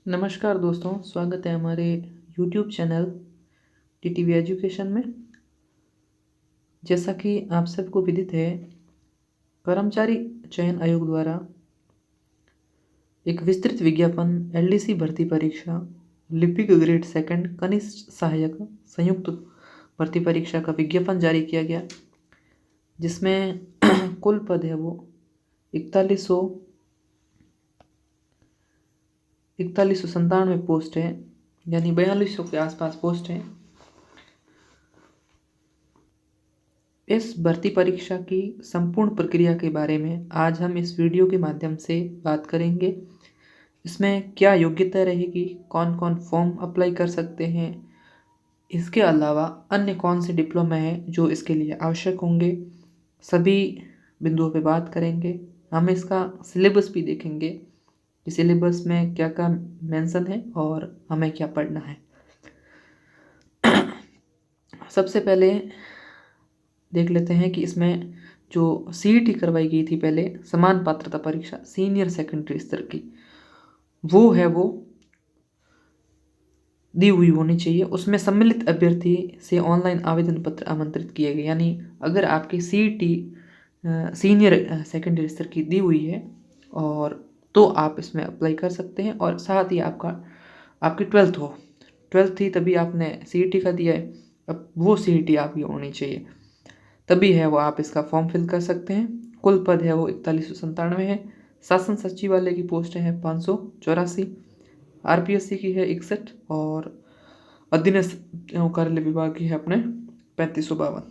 नमस्कार दोस्तों, स्वागत है हमारे YouTube चैनल टीटीवी एजुकेशन में। जैसा कि आप सबको विदित है, कर्मचारी चयन आयोग द्वारा एक विस्तृत विज्ञापन एलडीसी भर्ती परीक्षा लिपिक ग्रेड सेकंड कनिष्ठ सहायक संयुक्त भर्ती परीक्षा का विज्ञापन जारी किया गया, जिसमें कुल पद है वो 4197 पोस्ट है, यानी 4200 के आसपास पोस्ट है। इस भर्ती परीक्षा की संपूर्ण प्रक्रिया के बारे में आज हम इस वीडियो के माध्यम से बात करेंगे। इसमें क्या योग्यता रहेगी, कौन कौन फॉर्म अप्लाई कर सकते हैं, इसके अलावा अन्य कौन से डिप्लोमा हैं जो इसके लिए आवश्यक होंगे, सभी बिंदुओं पे बात करेंगे। हम इसका सिलेबस भी देखेंगे कि सिलेबस में क्या क्या मेंशन है और हमें क्या पढ़ना है। सबसे पहले देख लेते हैं कि इसमें जो सीईटी करवाई गई थी पहले, समान पात्रता परीक्षा सीनियर सेकेंडरी स्तर की, वो दी हुई होनी चाहिए। उसमें सम्मिलित अभ्यर्थी से ऑनलाइन आवेदन पत्र आमंत्रित किए गए, यानी अगर आपकी सीईटी सीनियर सेकेंडरी स्तर की दी हुई है और तो आप इसमें अप्लाई कर सकते हैं। और साथ ही आपकी 12th थी तभी आपने सीईटी का दिया है, अब वो सीईटी आपकी होनी चाहिए, तभी है वो आप इसका फॉर्म फिल कर सकते हैं। कुल पद है वो 4197 है। शासन सचिवालय की पोस्ट है 584, आरपीएससी की है 61 और अधीनस्थ कार्यालय विभाग की है अपने 3552।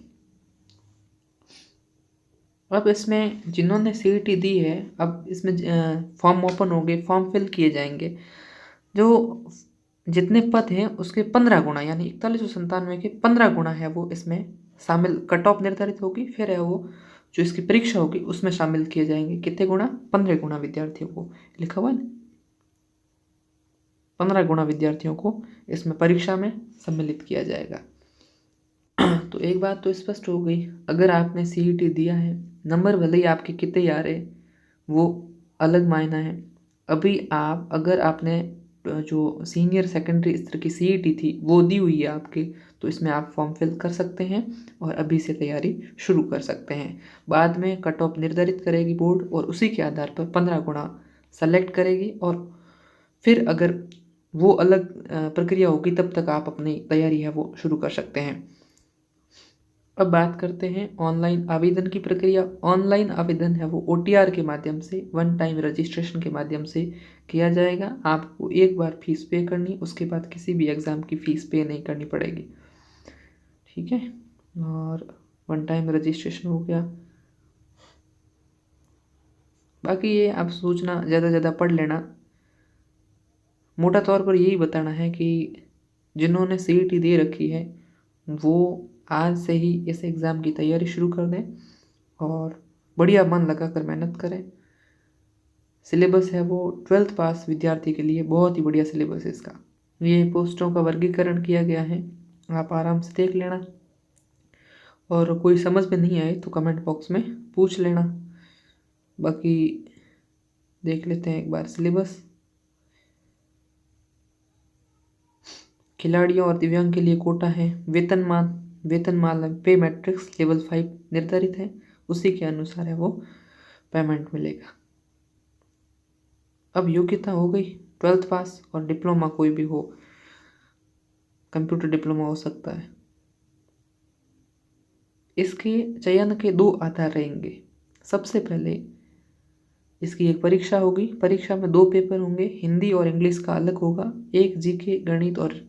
अब इसमें जिन्होंने सीईटी दी है, अब इसमें फॉर्म ओपन हो गए, फॉर्म फिल किए जाएंगे। जो जितने पद हैं उसके 15 गुना, यानी 4197 के 15 गुना है वो इसमें शामिल, कट ऑफ निर्धारित होगी, फिर है वो जो इसकी परीक्षा होगी उसमें शामिल किए जाएंगे। कितने गुना? 15 गुना विद्यार्थियों को, लिखा हुआ है ना, 15 गुना विद्यार्थियों को इसमें परीक्षा में सम्मिलित किया जाएगा। तो एक बात तो स्पष्ट हो गई, अगर आपने सीईटी दिया है, नंबर भले ही आपके कितने आ रहे वो अलग मायना है। अभी अगर आपने जो सीनियर सेकेंडरी स्तर की सीईटी थी वो दी हुई है आपकी, तो इसमें आप फॉर्म फिल कर सकते हैं और अभी से तैयारी शुरू कर सकते हैं। बाद में कट ऑफ निर्धारित करेगी बोर्ड और उसी के आधार पर 15 गुना सेलेक्ट करेगी, और फिर अगर वो अलग प्रक्रिया होगी तब तक आप अपनी तैयारी है वो शुरू कर सकते हैं। अब बात करते हैं ऑनलाइन आवेदन की प्रक्रिया। ऑनलाइन आवेदन है वो ओटीआर के माध्यम से, वन टाइम रजिस्ट्रेशन के माध्यम से किया जाएगा। आपको एक बार फीस पे करनी, उसके बाद किसी भी एग्ज़ाम की फ़ीस पे नहीं करनी पड़ेगी, ठीक है। और वन टाइम रजिस्ट्रेशन हो गया। बाकी ये आप सूचना ज़्यादा से ज़्यादा पढ़ लेना। मोटा तौर पर यही बताना है कि जिन्होंने सीईटी दे रखी है वो आज से ही इस एग्ज़ाम की तैयारी शुरू कर दें और बढ़िया मन लगा कर मेहनत करें। सिलेबस है वो 12th पास विद्यार्थी के लिए बहुत ही बढ़िया सिलेबस है इसका। ये पोस्टों का वर्गीकरण किया गया है, आप आराम से देख लेना, और कोई समझ में नहीं आए तो कमेंट बॉक्स में पूछ लेना। बाकी देख लेते हैं एक बार सिलेबस। खिलाड़ियों और दिव्यांग के लिए कोटा है। वेतनमान पे मैट्रिक्स लेवल 5 निर्धारित है, उसी के अनुसार है वो पेमेंट मिलेगा। अब योग्यता हो गई 12th पास, और डिप्लोमा कोई भी हो, कंप्यूटर डिप्लोमा हो सकता है। इसके चयन के 2 आधार रहेंगे। सबसे पहले इसकी एक परीक्षा होगी, परीक्षा में 2 पेपर होंगे, हिंदी और इंग्लिश का अलग होगा, एक जीके गणित और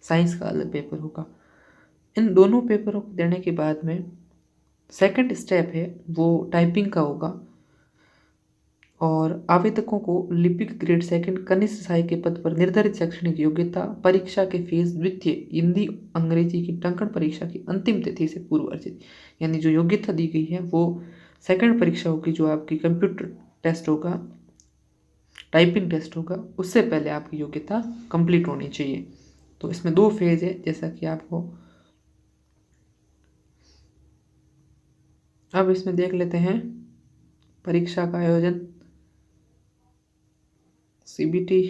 साइंस का अलग पेपर होगा। इन दोनों पेपरों को देने के बाद में सेकंड स्टेप है वो टाइपिंग का होगा, और आवेदकों को लिपिक ग्रेड सेकंड कनिष्ठ सहायक के पद पर निर्धारित शैक्षणिक योग्यता, परीक्षा के फीस, द्वितीय हिंदी अंग्रेजी की टंकण परीक्षा की अंतिम तिथि से पूर्व अर्जित, यानी जो योग्यता दी गई है वो सेकंड परीक्षा होगी, जो आपकी कंप्यूटर टेस्ट होगा, टाइपिंग टेस्ट होगा, उससे पहले आपकी योग्यता कंप्लीट होनी चाहिए। तो इसमें 2 फेज है, जैसा कि आपको अब इसमें देख लेते हैं। परीक्षा का आयोजन सीबीटी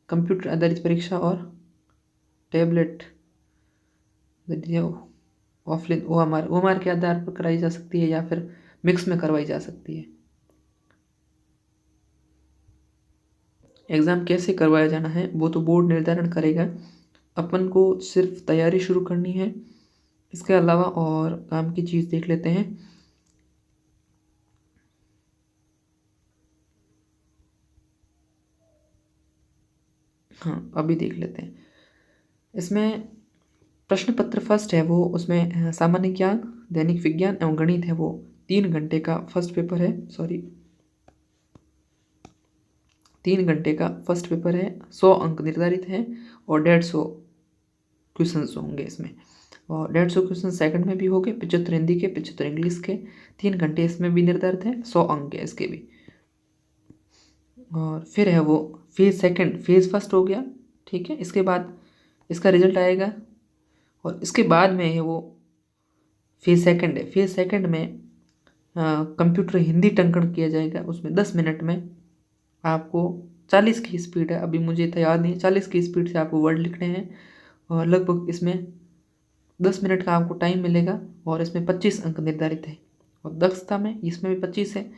कंप्यूटर आधारित परीक्षा और टैबलेट ऑफलाइन OMR के आधार पर कराई जा सकती है या फिर मिक्स में करवाई जा सकती है। एग्ज़ाम कैसे करवाया जाना है वो तो बोर्ड निर्धारण करेगा, अपन को सिर्फ तैयारी शुरू करनी है। इसके अलावा और काम की चीज़ देख लेते हैं। हाँ, अभी देख लेते हैं। इसमें प्रश्न पत्र फर्स्ट है वो, उसमें सामान्य ज्ञान, दैनिक विज्ञान एवं गणित है वो 3 घंटे का फर्स्ट पेपर है। 3 घंटे का फर्स्ट पेपर है। 100 अंक निर्धारित हैं और 150 क्वेश्चंस होंगे इसमें, और 150 क्वेश्चन सेकंड में भी होंगे, 75 हिंदी के, 75 इंग्लिश के। 3 घंटे इसमें भी निर्धारित है, 100 अंक है इसके भी। और फिर है वो फेज़ फर्स्ट हो गया, ठीक है। इसके बाद इसका रिजल्ट आएगा और इसके बाद में है वो फेज़ सेकंड है। फेज़ सेकंड में कंप्यूटर हिंदी टंकण किया जाएगा। उसमें 10 मिनट में आपको 40 की स्पीड है, अभी मुझे तो याद नहीं, 40 की स्पीड से आपको वर्ड लिखने हैं और लगभग इसमें 10 मिनट का आपको टाइम मिलेगा और इसमें 25 अंक निर्धारित है। और दक्षता में इसमें भी 25 है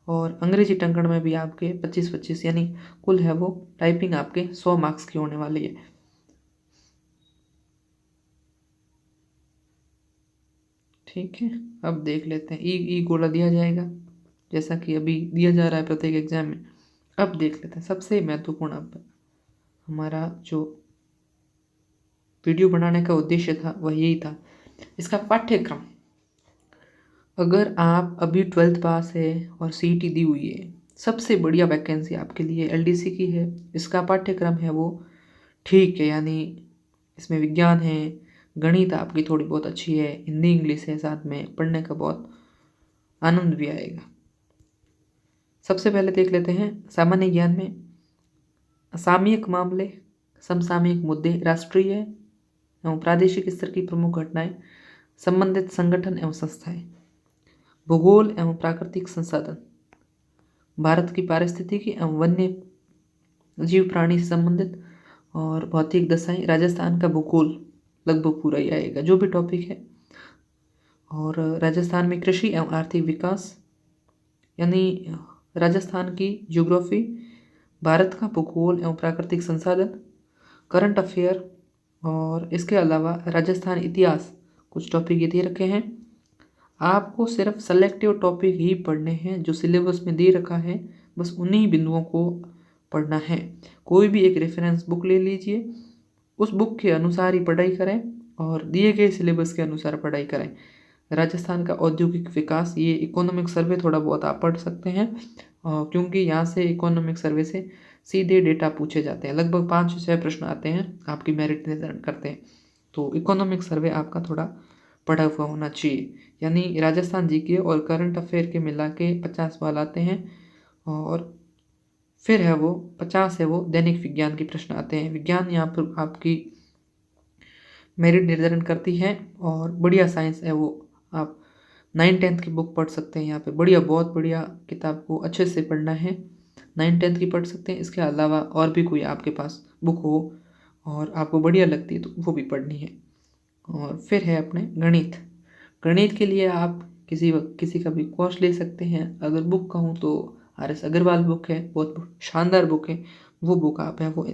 और अंग्रेजी टंकण में भी आपके 25-25, यानी कुल है वो टाइपिंग आपके 100 मार्क्स की होने वाली है। ठीक है, अब देख लेते हैं। ई गोला दिया जाएगा जैसा कि अभी दिया जा रहा है प्रत्येक एग्जाम में। अब देख लेते हैं सबसे महत्वपूर्ण, अब हमारा जो वीडियो बनाने का उद्देश्य था वह यही था, इसका पाठ्यक्रम। अगर आप अभी 12th पास है और CET दी हुई है, सबसे बढ़िया वैकेंसी आपके लिए LDC की है। इसका पाठ्यक्रम है वो ठीक है, यानी इसमें विज्ञान है, गणित आपकी थोड़ी बहुत अच्छी है, हिंदी इंग्लिश है, साथ में पढ़ने का बहुत आनंद भी आएगा। सबसे पहले देख लेते हैं सामान्य ज्ञान में सामयिक मामले, समसामयिक मुद्दे, राष्ट्रीय एवं प्रादेशिक स्तर की प्रमुख घटनाएं, संबंधित संगठन एवं संस्थाएं, भूगोल एवं प्राकृतिक संसाधन, भारत की पारिस्थितिकी एवं वन्य जीव प्राणी से संबंधित, और भौतिक दशाएं, राजस्थान का भूगोल लगभग पूरा ही आएगा जो भी टॉपिक है। और राजस्थान में कृषि एवं आर्थिक विकास, यानी राजस्थान की ज्योग्राफी, भारत का भूगोल एवं प्राकृतिक संसाधन, करंट अफेयर, और इसके अलावा राजस्थान इतिहास, कुछ टॉपिक ये दे रखे हैं। आपको सिर्फ सेलेक्टिव टॉपिक ही पढ़ने हैं जो सिलेबस में दे रखा है, बस उन्हीं बिंदुओं को पढ़ना है। कोई भी एक रेफरेंस बुक ले लीजिए, उस बुक के अनुसार ही पढ़ाई करें और दिए गए सिलेबस के अनुसार पढ़ाई करें। राजस्थान का औद्योगिक विकास, ये इकोनॉमिक सर्वे थोड़ा बहुत आप पढ़ सकते हैं, क्योंकि यहाँ से इकोनॉमिक सर्वे से सीधे डेटा पूछे जाते हैं। लगभग 5 से 6 प्रश्न आते हैं, आपकी मेरिट निर्धारण करते हैं। तो इकोनॉमिक सर्वे आपका थोड़ा पढ़ा हुआ होना चाहिए, यानी राजस्थान जीके और करंट अफेयर के मिला के 50 सवाल आते हैं। और फिर है वो 50 है वो दैनिक विज्ञान के प्रश्न आते हैं। विज्ञान यहाँ पर आपकी मेरिट निर्धारण करती है और बढ़िया साइंस है वो। आप 9-10 की बुक पढ़ सकते हैं, यहाँ पे बढ़िया, बहुत बढ़िया किताब को अच्छे से पढ़ना है। 9-10 की पढ़ सकते हैं, इसके अलावा और भी कोई आपके पास बुक हो और आपको बढ़िया लगती है तो वो भी पढ़नी है। और फिर है अपने गणित। गणित के लिए आप किसी का भी कोर्स ले सकते हैं। अगर बुक कहूँ तो RS अग्रवाल बुक है, बहुत शानदार बुक है। वो बुक आप है वो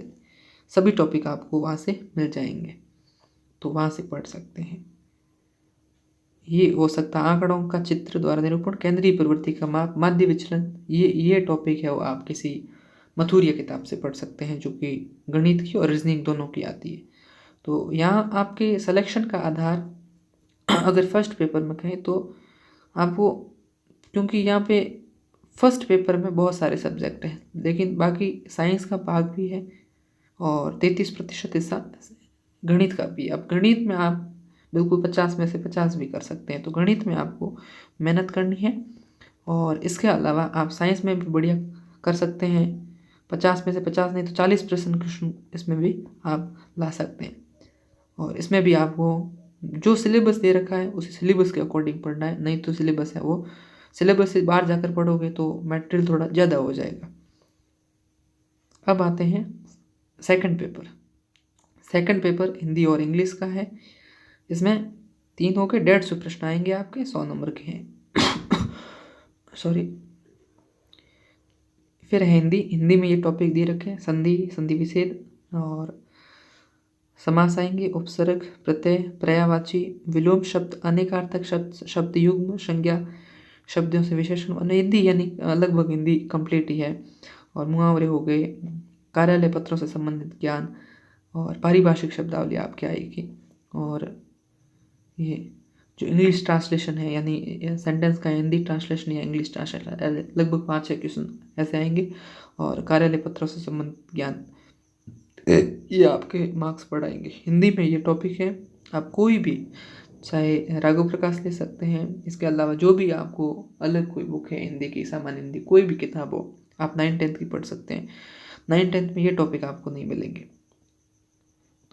सभी टॉपिक आपको वहाँ से मिल जाएंगे, तो वहाँ से पढ़ सकते हैं। ये हो सकता है आंकड़ों का चित्र द्वारा निरूपण, केंद्रीय प्रवृत्ति का माप, माध्य विचलन, ये टॉपिक है वो आप किसी मथुरिया किताब से पढ़ सकते हैं जो कि गणित की और रीजनिंग दोनों की आती है। तो यहाँ आपके सिलेक्शन का आधार अगर फर्स्ट पेपर में कहें तो आपको, क्योंकि यहाँ पे फर्स्ट पेपर में बहुत सारे सब्जेक्ट हैं लेकिन बाकी साइंस का भाग भी है और 33% हिस्सा गणित का भी। अब गणित में आप बिल्कुल 50 में से 50 भी कर सकते हैं, तो गणित में आपको मेहनत करनी है। और इसके अलावा आप साइंस में भी बढ़िया कर सकते हैं, 50 में से 50 नहीं तो 40% क्वेश्चन इसमें भी आप ला सकते हैं। और इसमें भी आपको जो सिलेबस दे रखा है उसी सिलेबस के अकॉर्डिंग पढ़ना है, नहीं तो सिलेबस है वो सिलेबस से बाहर जाकर पढ़ोगे तो मटेरियल थोड़ा ज़्यादा हो जाएगा। अब आते हैं सेकंड पेपर हिंदी और इंग्लिश का है। इसमें 3 होके 150 प्रश्न आएंगे आपके, 100 नंबर के हैं। सॉरी। फिर हिंदी में ये टॉपिक दे रखे हैं, संधि विच्छेद और समास आएंगे, उपसर्ग, प्रत्यय, पर्यायवाची, विलोम शब्द, अनेकार्थक शब्द, शब्द युग्म, संज्ञा, शब्दों से विशेषण, हिंदी यानी लगभग हिंदी कंप्लीट ही है। और मुहावरे हो गए, कार्यालय पत्रों से संबंधित ज्ञान और पारिभाषिक शब्दावली आपकी आएगी। और ये जो इंग्लिश ट्रांसलेशन है यानी सेंटेंस का हिंदी ट्रांसलेशन या इंग्लिश ट्रांसलेशन, लगभग 5-6 क्वेश्चन ऐसे आएंगे। और कार्यालय पत्रों से संबंधित ज्ञान, ये आपके मार्क्स बढ़ाएंगे। हिंदी में ये टॉपिक है, आप कोई भी चाहे राघव प्रकाश ले सकते हैं। इसके अलावा जो भी आपको अलग कोई बुक है हिंदी की, सामान्य हिंदी कोई भी किताब हो, आप 9th-10th की पढ़ सकते हैं। 9th-10th में ये टॉपिक आपको नहीं मिलेंगे।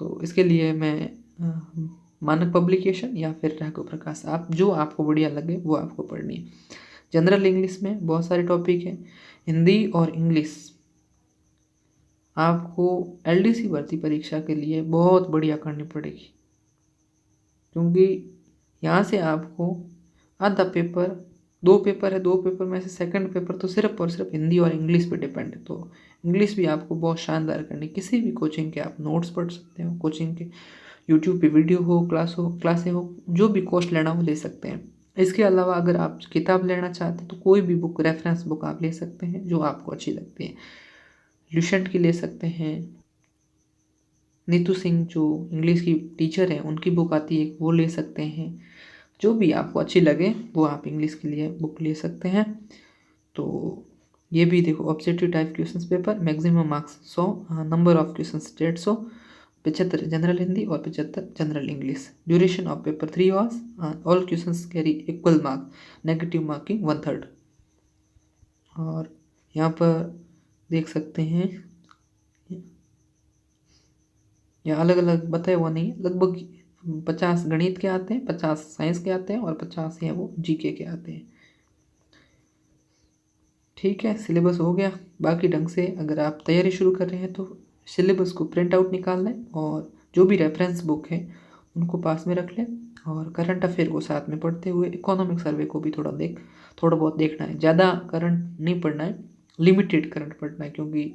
तो इसके लिए मैं मानक पब्लिकेशन या फिर राघव प्रकाश, आप जो आपको बढ़िया लगे वो आपको पढ़नी है। जनरल इंग्लिश में बहुत सारे टॉपिक हैं। हिंदी और इंग्लिश आपको LDC भर्ती परीक्षा के लिए बहुत बढ़िया करनी पड़ेगी, क्योंकि यहाँ से आपको आधा पेपर, 2 पेपर है, 2 पेपर में से सेकंड पेपर तो सिर्फ और सिर्फ हिंदी और इंग्लिश पे डिपेंड है। तो इंग्लिश भी आपको बहुत शानदार करनी। किसी भी कोचिंग के आप नोट्स पढ़ सकते हो, कोचिंग के यूट्यूब पे वीडियो हो, क्लासें हो, जो भी कोर्स लेना हो ले सकते हैं। इसके अलावा अगर आप किताब लेना चाहते हैं तो कोई भी बुक, रेफरेंस बुक आप ले सकते हैं जो आपको अच्छी लगती है। ल्यूसेंट की ले सकते हैं, नीतू सिंह जो इंग्लिश की टीचर है उनकी बुक आती है वो ले सकते हैं। जो भी आपको अच्छी लगे वो आप इंग्लिश के लिए बुक ले सकते हैं। तो ये भी देखो, objective type questions paper, maximum marks 100, number of questions 150, 75 general Hindi और 75 general English. Duration of paper 3 hours, all questions carry equal mark, negative marking 1/3। और यहाँ पर देख सकते हैं, या अलग अलग बताया हुआ नहीं है, लगभग 50 गणित के आते हैं, 50 साइंस के आते हैं और 50 हैं वो GK के आते हैं। ठीक है, सिलेबस हो गया। बाकी ढंग से अगर आप तैयारी शुरू कर रहे हैं तो सिलेबस को प्रिंट आउट निकाल लें और जो भी रेफरेंस बुक है उनको पास में रख लें। और करंट अफेयर को साथ में पढ़ते हुए इकोनॉमिक सर्वे को भी थोड़ा बहुत देखना है। ज़्यादा करंट नहीं पढ़ना है, लिमिटेड करंट पढ़ना है, क्योंकि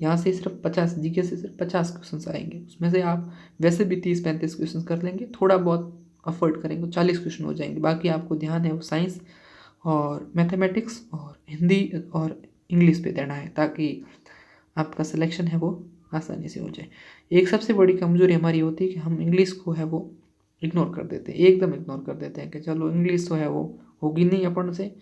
यहाँ से सिर्फ 50 GK से सिर्फ 50 क्वेश्चन आएंगे। उसमें से आप वैसे भी 30-35 क्वेश्चन कर लेंगे, थोड़ा बहुत अफोर्ड करेंगे 40 क्वेश्चन हो जाएंगे। बाकी आपको ध्यान है वो साइंस और मैथमेटिक्स और हिंदी और इंग्लिश पे देना है, ताकि आपका सिलेक्शन है वो आसानी से हो जाए। एक सबसे बड़ी कमजोरी हमारी होती है कि हम इंग्लिश को है वो इग्नोर कर देते हैं, एकदम इग्नोर कर देते हैं कि चलो इंग्लिश तो है वो होगी नहीं अपन से,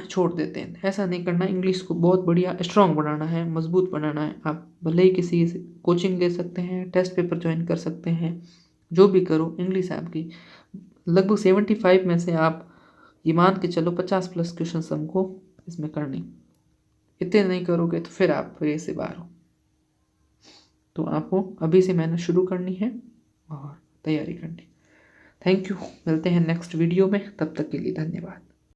छोड़ देते हैं। ऐसा नहीं करना, इंग्लिश को बहुत बढ़िया स्ट्रॉन्ग बनाना है, मजबूत बनाना है। आप भले ही किसी से कोचिंग ले सकते हैं, टेस्ट पेपर ज्वाइन कर सकते हैं, जो भी करो, इंग्लिश आपकी लगभग 75 में से आप ये मान के चलो 50+ क्वेश्चन हमको इसमें करनी। इतने नहीं करोगे तो फिर आप रेस से बाहर हो। तो आपको अभी से मेहनत शुरू करनी है और तैयारी करनी। थैंक यू, मिलते हैं नेक्स्ट वीडियो में, तब तक के लिए धन्यवाद।